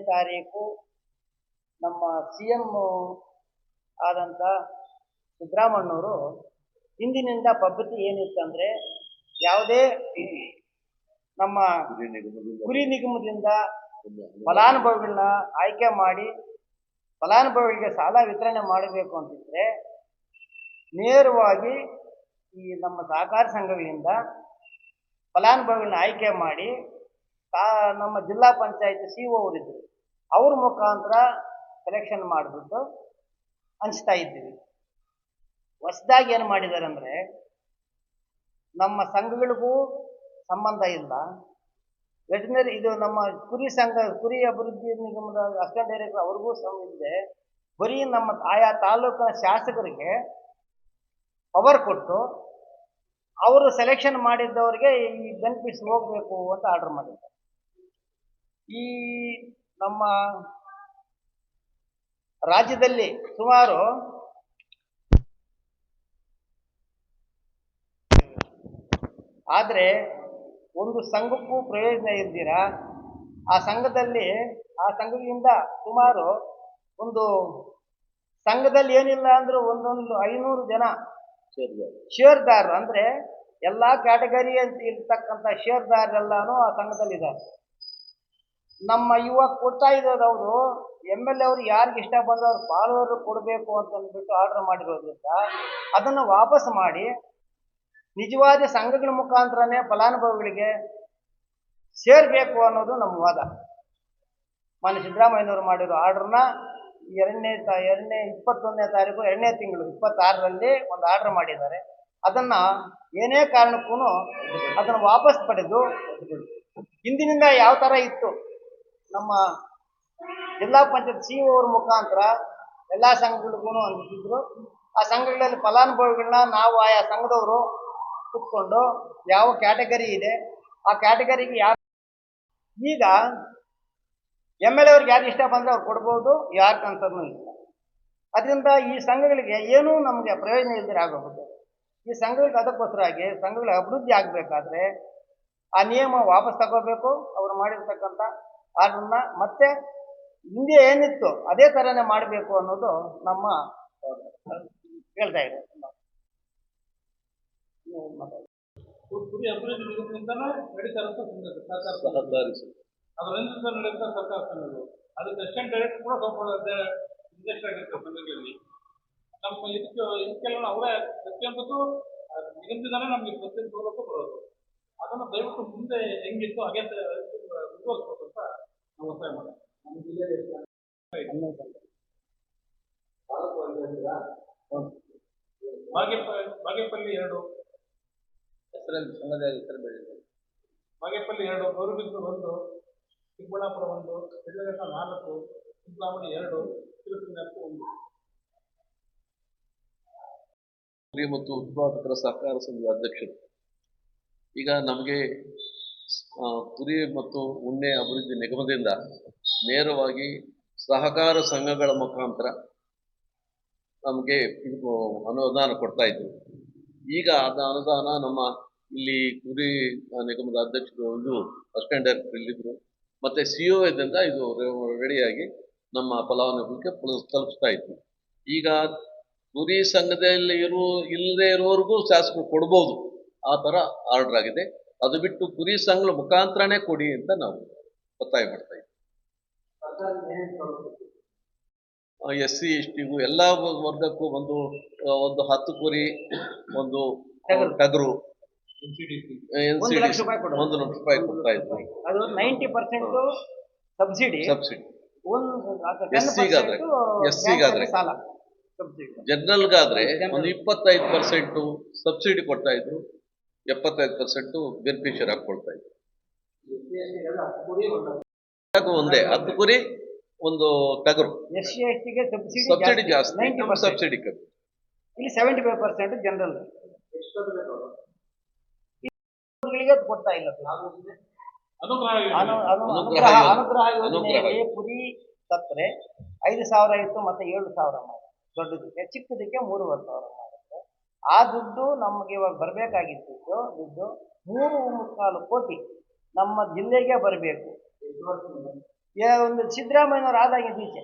ತಾರೀಕು ನಮ್ಮ CM ಆದಂಥ ಸಿದ್ದರಾಮಣ್ಣವರು ಹಿಂದಿನಿಂದ ಪದ್ಧತಿ ಏನಿತ್ತಂದರೆ ಯಾವುದೇ ನಮ್ಮ ಕುರಿ ನಿಗಮದಿಂದ ಫಲಾನುಭವಿಗಳನ್ನ ಆಯ್ಕೆ ಮಾಡಿ ಫಲಾನುಭವಿಗಳಿಗೆ ಸಾಲ ವಿತರಣೆ ಮಾಡಬೇಕು ಅಂತಿದ್ರೆ ನೇರವಾಗಿ ಈ ನಮ್ಮ ಸಹಕಾರ ಸಂಘಗಳಿಂದ ಫಲಾನುಭವಿಗಳನ್ನ ಆಯ್ಕೆ ಮಾಡಿ ನಮ್ಮ ಜಿಲ್ಲಾ ಪಂಚಾಯತ್ CO ಅವರಿದ್ದರು ಅವ್ರ ಮುಖಾಂತರ ಸೆಲೆಕ್ಷನ್ ಮಾಡಿಬಿಟ್ಟು ಹಂಚ್ತಾ ಇದ್ದೀವಿ. ಹೊಸದಾಗಿ ಏನು ಮಾಡಿದ್ದಾರೆ ಅಂದರೆ ನಮ್ಮ ಸಂಘಗಳಿಗೂ ಸಂಬಂಧ ಇಲ್ಲ, ವೆಟರ್ನರಿ ಇದು ನಮ್ಮ ಕುರಿ ಅಭಿವೃದ್ಧಿ ನಿಗಮದ ಅಸಿಸ್ಟೆಂಟ್ ಡೈರೆಕ್ಟರ್ ಅವ್ರಿಗೂ ಇದೆ. ಬರೀ ನಮ್ಮ ಆಯಾ ತಾಲೂಕಿನ ಶಾಸಕರಿಗೆ ಪವರ್ ಕೊಟ್ಟು ಅವರು ಸೆಲೆಕ್ಷನ್ ಮಾಡಿದ್ದವರಿಗೆ ಈ ಬೆನಿಫಿಟ್ಸ್ ಹೋಗಬೇಕು ಅಂತ ಆರ್ಡರ್ ಮಾಡಿದ್ದಾರೆ. ಈ ನಮ್ಮ ರಾಜ್ಯದಲ್ಲಿ ಸುಮಾರು ಆದರೆ ಒಂದು ಸಂಘಕ್ಕೂ ಪ್ರಯೋಜನ ಇಲ್ದಿರ ಆ ಸಂಘದಿಂದ ಸುಮಾರು ಒಂದು ಸಂಘದಲ್ಲಿ ಏನಿಲ್ಲ ಅಂದ್ರೂ ಒಂದೊಂದು 500 ಜನ ಷೇರ್ದಾರರು, ಅಂದರೆ ಎಲ್ಲ ಕ್ಯಾಟಗರಿ ಅಂತ ಇರ್ತಕ್ಕಂಥ ಷೇರ್ದಾರರೆಲ್ಲಾನು ಆ ಸಂಘದಲ್ಲಿದ್ದಾರೆ. ನಮ್ಮ ಇವಾಗ ಕೊಡ್ತಾ ಇರೋದು ಅವರು MLA ಅವರು ಯಾರಿಗೆ ಇಷ್ಟ ಬಂದು ಅವ್ರು ಫಾಲೋವರ್ ಕೊಡಬೇಕು ಅಂತ ಅಂದ್ಬಿಟ್ಟು ಆರ್ಡರ್ ಮಾಡಿರೋದ್ರಿಂದ ಅದನ್ನು ವಾಪಸ್ ಮಾಡಿ ನಿಜವಾದ ಸಂಘಗಳ ಮುಖಾಂತರನೇ ಫಲಾನುಭವಿಗಳಿಗೆ ಸೇರಬೇಕು ಅನ್ನೋದು ನಮ್ಮ ವಾದ. ಮಾನ್ಯ ಸಿದ್ದರಾಮಯ್ಯನವರು ಮಾಡಿರೋ ಆರ್ಡರ್ನ 21ನೇ ತಾರೀಕು 2ನೇ ತಿಂಗಳು 26ರಲ್ಲಿ ಒಂದು ಆರ್ಡರ್ ಮಾಡಿದ್ದಾರೆ. ಅದನ್ನು ಏನೇ ಕಾರಣಕ್ಕೂ ಅದನ್ನು ವಾಪಸ್ ಪಡೆದು ಹಿಂದಿನಿಂದ ಯಾವ ಥರ ಇತ್ತು ನಮ್ಮ ಜಿಲ್ಲಾ ಪಂಚಾಯತ್ CO ಅವ್ರ ಮುಖಾಂತರ ಎಲ್ಲ ಸಂಘಗಳಿಗೂ ಅಂದಿದ್ರು. ಆ ಸಂಘಗಳಲ್ಲಿ ಫಲಾನುಭವಿಗಳನ್ನ ನಾವು ಆಯಾ ಸಂಘದವರು ಕೂತ್ಕೊಂಡು ಯಾವ ಕ್ಯಾಟಗರಿ ಇದೆ ಆ ಕ್ಯಾಟಗರಿಗೆ ಈಗ MLA ಅವ್ರಿಗೆ ಯಾರು ಇಷ್ಟ ಬಂದರೆ ಅವ್ರು ಕೊಡ್ಬೋದು, ಯಾರು ಕನ್ಸರ್ನೂ ಇಲ್ಲ. ಅದರಿಂದ ಈ ಸಂಘಗಳಿಗೆ ಏನೂ ನಮಗೆ ಪ್ರಯೋಜನ ಇಲ್ಲದೆ ಆಗೋಗುತ್ತೆ. ಈ ಸಂಘಗಳಿಗೆ ಅದಕ್ಕೋಸ್ಕರಾಗಿ ಸಂಘಗಳ ಅಭಿವೃದ್ಧಿ ಆಗಬೇಕಾದ್ರೆ ಆ ನಿಯಮ ವಾಪಸ್ ತಗೋಬೇಕು, ಅವರು ಮಾಡಿರ್ತಕ್ಕಂಥ ಆರ್ಡರ್ನ ಮತ್ತೆ ಹಿಂದೆ ಏನಿತ್ತು ಅದೇ ಥರನೇ ಮಾಡಬೇಕು ಅನ್ನೋದು ನಮ್ಮ ಹೇಳ್ತಾ ಇದೆ. ಕುರಿ ಅಭಿವೃದ್ಧಿ ನಿಗಮದಿಂದನೂ ನಡೀತಾ ಇರುತ್ತೆ ಸಹಕಾರ ಅದರಿಂದ ನಡೆಯುತ್ತಾ ಸರ್ಕಾರ ಸಂಘಗಳು. ಅದಕ್ಕೆ ಅಸಿಸ್ಟೆಂಟ್ ಡೈರೆಕ್ಟರ್ ಕೂಡ ಸ್ವಲ್ಪ ಇಂಜೆಕ್ಟ್ ಆಗಿರುತ್ತೆ ಸಂಘಗಳಲ್ಲಿ. ನಮ್ಮ ಇದಕ್ಕೆಲ್ಲ ಅವರೇ ಪ್ರತಿಯೊಂದಕ್ಕೂ ನಿಗಮದಿಂದಾನೇ ನಮಗೆ ಪ್ರತಿಯೊಂದು ಸೌಲಭ್ಯ ಬರೋದು. ಅದನ್ನು ದಯವಿಟ್ಟು ಮುಂದೆ ಹೆಂಗಿತ್ತು ಹಾಗೆ ಮುಂದುವರಿಸಬೇಕು ಅಂತ ನಾವು ಒತ್ತಾಯ ಮಾಡೋದು. ನಮ್ಮ ಜಿಲ್ಲೆಯಲ್ಲಿ ಬಾಗೇಪಲ್ಲಿ 2 ಹೆಸರಲ್ಲಿ ಸಂಘದ ಹೆಸರು ಬೆಳೆದಿದೆ. ಬಾಗೇಪಲ್ಲಿ 2, ಗೌರಿಬಿದನೂರು 1, ಚಿಕ್ಕಬಳ್ಳಾಪುರ 1, ಶಿಡ್ಲಘಟ್ಟ 4, ಚಿಂತಾಮಣಿ 2, ತಿರುಪತಿ 1. ಕುರಿ ಮತ್ತು ಉತ್ಪಾದಕರ ಸಹಕಾರ ಸಂಘದ ಅಧ್ಯಕ್ಷರು. ಈಗ ನಮಗೆ ಕುರಿ ಮತ್ತು ಉಣ್ಣೆ ಅಭಿವೃದ್ಧಿ ನಿಗಮದಿಂದ ನೇರವಾಗಿ ಸಹಕಾರ ಸಂಘಗಳ ಮುಖಾಂತರ ನಮಗೆ ಅನುದಾನ ಕೊಡ್ತಾ ಇದ್ರು. ಈಗ ಅದ ಅನುದಾನ ನಮ್ಮ ಇಲ್ಲಿ ಕುರಿ ನಿಗಮದ ಅಧ್ಯಕ್ಷರು ಒಂದು ಅಸಿಸ್ಟೆಂಟ್ ಡೈರೆಕ್ಟರ್ ಇಲ್ಲಿದ್ರು, ಮತ್ತು CO ಇದರಿಂದ ಇದು ರೆಡಿಯಾಗಿ ನಮ್ಮ ಫಲಾನುಭವಿಗೆ ತಲುಪಿಸ್ತಾ ಇದ್ವಿ. ಈಗ ಕುರಿ ಸಂಘದಲ್ಲಿ ಇಲ್ಲದೆ ಇರೋರಿಗೂ ಶಾಸಕರು ಕೊಡ್ಬೋದು, ಆ ಥರ ಆರ್ಡರ್ ಆಗಿದೆ. ಅದು ಬಿಟ್ಟು ಕುರಿ ಸಂಘದ ಮುಖಾಂತರನೇ ಕೊಡಿ ಅಂತ ನಾವು ಒತ್ತಾಯ ಮಾಡ್ತಾ ಇದ್ವಿ. SC STಗೂ ಎಲ್ಲ ವರ್ಗಕ್ಕೂ ಒಂದು 10 ಕುರಿ, ಒಂದು ಟಗರು, ₹1 ಲಕ್ಷ ಕೊಡ್ತಾ ಇದ್ವಿ. ಅದು 90% ಸಬ್ಸಿಡಿ. SCಗಾದ್ರೆ ಜನರಲ್ಗಾದ್ರೆ ಒಂದು 25% ಸಬ್ಸಿಡಿ ಕೊಡ್ತಾ ಇದ್ರು, 75% ಬೆನಿಫಿಷಿಯರ್ ಆಗಿ ಕೊಡ್ತಾ ಇದ್ರು. ಒಂದೇ 10 ಕುರಿ, ಒಂದು ಟಗರು. SC STಗೆ ಸಬ್ಸಿಡಿ ಜಾಸ್ತಿ, ಸಬ್ಸಿಡಿ ಕಮ್ಮಿ. ಇಲ್ಲಿ 75% ಜನರಲ್ ಕೊಡ್ತಾ ಇಲ್ಲ. ಅನುಗ್ರಹ ಯೋಜನೆಯಲ್ಲಿ ಕುರಿ ಸತ್ತರೆ 5,000 ಇತ್ತು, ಮತ್ತೆ 7,000 ಮಾಡಿ ದೊಡ್ಡದಕ್ಕೆ, ಚಿಕ್ಕದಕ್ಕೆ 3,500 ಮಾಡುತ್ತೆ. ಆ ದುಡ್ಡು ನಮಗೆ ಇವಾಗ ಬರಬೇಕಾಗಿತ್ತು. ದುಡ್ಡು 3.25 ಕೋಟಿ ನಮ್ಮ ಜಿಲ್ಲೆಗೆ ಬರಬೇಕು. ಒಂದು ಸಿದ್ದರಾಮಯ್ಯನವ್ರು ಆದಾಗಿಂದ ಈಚೆ,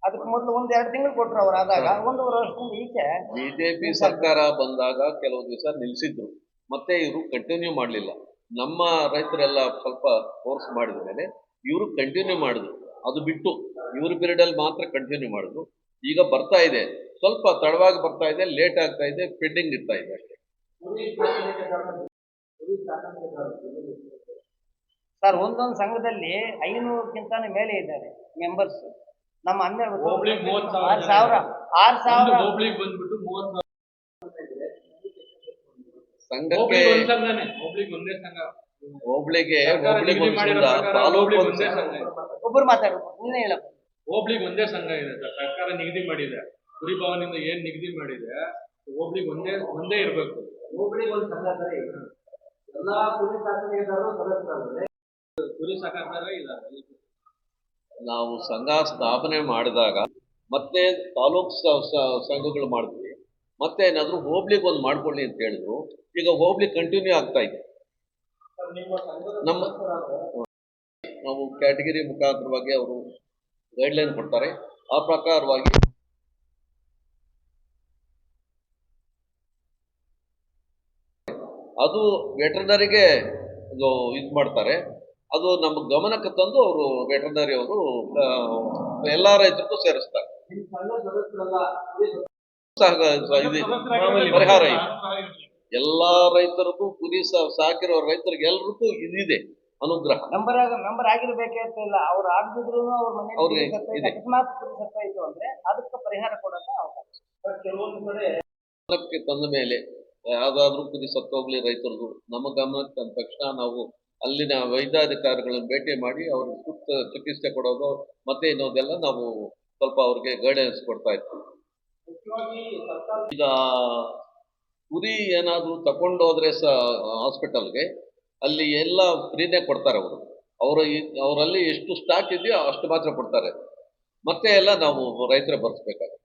ಅದಕ್ಕೆ ಮೊದಲು 1-2 ತಿಂಗಳು ಕೊಟ್ಟರು ಅವ್ರು ಆದಾಗ, 1.5 ವರ್ಷದಿಂದ ಈಚೆ ಬಿಜೆಪಿ ಸರ್ಕಾರ ಬಂದಾಗ ಕೆಲವು ದಿವಸ ನಿಲ್ಸಿದ್ರು, ಮತ್ತೆ ಇವರು ಕಂಟಿನ್ಯೂ ಮಾಡಲಿಲ್ಲ. ನಮ್ಮ ರೈತರೆಲ್ಲ ಸ್ವಲ್ಪ ಫೋರ್ಸ್ ಮಾಡಿದ ಮೇಲೆ ಇವರು ಕಂಟಿನ್ಯೂ ಮಾಡಿದ್ರು. ಅದು ಬಿಟ್ಟು ಇವ್ರ ಪೀರಿಯಡ್ ಅಲ್ಲಿ ಮಾತ್ರ ಕಂಟಿನ್ಯೂ ಮಾಡಿದ್ರು. ಈಗ ಬರ್ತಾ ಇದೆ, ಸ್ವಲ್ಪ ತಡವಾಗಿ ಬರ್ತಾ ಇದೆ, ಲೇಟ್ ಆಗ್ತಾ ಇದೆ, ಪೆಂಡಿಂಗ್ ಇರ್ತಾ ಇದೆ ಅಷ್ಟೇ. ಸರ್, ಒಂದೊಂದು ಸಂಘದಲ್ಲಿ 500ಕ್ಕಿಂತ ಮೇಲೆ ಇದ್ದಾರೆ ಮೆಂಬರ್ಸ್. ನಮ್ಮ ಹೋಬ್ಳಿಗೆ 30,000 6,000 ಹೋಬ್ಳಿಗೆ ಬಂದ್ಬಿಟ್ಟು 30,000 ಸಂಘಕ್ಕೆ ಹೋಬ್ಳಿಗೆ ಒಂದೇ ಸಂಘ. ಹೋಬ್ಳಿಗೆ ನಿಗದಿ ಮಾಡಿರೋ ಪ್ರಕಾರ ಹೋಬ್ಳಿಗೆ ಒಂದೇ ಸಂಘ ಇದೆ. ಒಬ್ಬರು ಮಾತಾಡೋದು ನೀನೇ ಹೇಳಪ್ಪ. ಹೋಬ್ಳಿಗೆ ಒಂದೇ ಸಂಘ ಇದೆ ಸರ್, ಸರ್ಕಾರ ನಿಗದಿ ಮಾಡಿದೆ. ಕುರಿ ಭವನಿಂದ ಏನ್ ನಿಗದಿ ಮಾಡಿದೆ, ಹೋಬ್ಳಿಗೆ ಒಂದೇ ಇರ್ಬೇಕು. ಹೋಬಳಿಗೆ ಒಂದು ಸಂಘ ಸರಿ, ಎಲ್ಲಾ ಕುರಿ ಸಾಕಾಣಿಕೆದಾರರು ಸದಸ್ಯರಾಗಿದ್ದಾರೆ, ಕುರಿ ಸಾಕಾಣಿಕೆ ಇದ್ದಾರೆ. ನಾವು ಸಂಘ ಸ್ಥಾಪನೆ ಮಾಡಿದಾಗ ಮತ್ತೆ ತಾಲೂಕ್ ಸಂಘಗಳು ಮಾಡಿದ್ವಿ, ಮತ್ತೆ ಏನಾದ್ರು ಹೋಬ್ಳಿಗೆ ಒಂದು ಮಾಡ್ಕೊಳ್ಳಿ ಅಂತ ಹೇಳಿದ್ರು. ಈಗ ಹೋಬ್ಳಿ ಕಂಟಿನ್ಯೂ ಆಗ್ತಾ ಇದೆ. ನಮ್ಮ ನಾವು ಕ್ಯಾಟಗಿರಿ ಮುಖಾಂತರವಾಗಿ ಅವರು ಗೈಡ್ಲೈನ್ ಕೊಡ್ತಾರೆ, ಆ ಪ್ರಕಾರವಾಗಿ ಅದು ವೆಟರ್ನರಿಗೆ ಇದು ಮಾಡ್ತಾರೆ. ಅದು ನಮ್ಮ ಗಮನಕ್ಕೆ ತಂದು ಅವರು ವೆಟರ್ನರಿ ಅವರು ಎಲ್ಲಾ ರೈತರಿಗೂ ಸೇರಿಸ್ತಾರೆ. ಪರಿಹಾರ ಇದೆ ಎಲ್ಲಾ ರೈತರಿಗೂ, ಕುರಿ ಸಾಕಿರೋ ರೈತರಿಗೆ ಎಲ್ರಿಗೂ ಇದಿದೆ ಅನುಗ್ರಹ. ಮೆಂಬರ್ ಆಗಿರ್ಬೇಕೇ ಅಂತ ಇಲ್ಲ, ಅವ್ರು ಆಗದಿದ್ರು ಅವ್ರ ಮನೆ ಅಕಸ್ಮಾತ್ ಕುರಿ ಸತ್ತಾಯಿತು ಅಂದ್ರೆ ಅದಕ್ಕೆ ಪರಿಹಾರ ಕೊಡೋಕೆ ಅವಕಾಶ. ಕೆಲವೊಂದು ಕಡೆ ಗಮನಕ್ಕೆ ತಂದ ಮೇಲೆ ಯಾವ್ದಾದ್ರು ಕುರಿ ಸತ್ತೋಗ್ಲಿ ರೈತರದು ನಮ್ಮ ಗಮನಕ್ಕೆ ತಂದ ತಕ್ಷಣ ನಾವು ಅಲ್ಲಿನ ವೈದ್ಯಾಧಿಕಾರಿಗಳನ್ನು ಭೇಟಿ ಮಾಡಿ ಅವ್ರಿಗೆ ಸೂಕ್ತ ಚಿಕಿತ್ಸೆ ಕೊಡೋದು, ಮತ್ತೆ ಇನ್ನೊಂದೆಲ್ಲ ನಾವು ಸ್ವಲ್ಪ ಅವ್ರಿಗೆ ಗೈಡೆನ್ಸ್ ಕೊಡ್ತಾ ಇರ್ತೀವಿ. ಈಗ ಕುರಿ ಏನಾದ್ರು ತಕೊಂಡೋದ್ರೆ ಹಾಸ್ಪಿಟಲ್ಗೆ, ಅಲ್ಲಿ ಎಲ್ಲ ಫ್ರೀನೇ ಕೊಡ್ತಾರೆ ಅವರು. ಅವರಲ್ಲಿ ಎಷ್ಟು ಸ್ಟಾಕ್ ಇದೆಯೋ ಅಷ್ಟು ಮಾತ್ರ ಕೊಡ್ತಾರೆ, ಮತ್ತೆ ಎಲ್ಲ ನಾವು ರೈತರ ಬರ್ಸ್ಬೇಕಾಗುತ್ತೆ.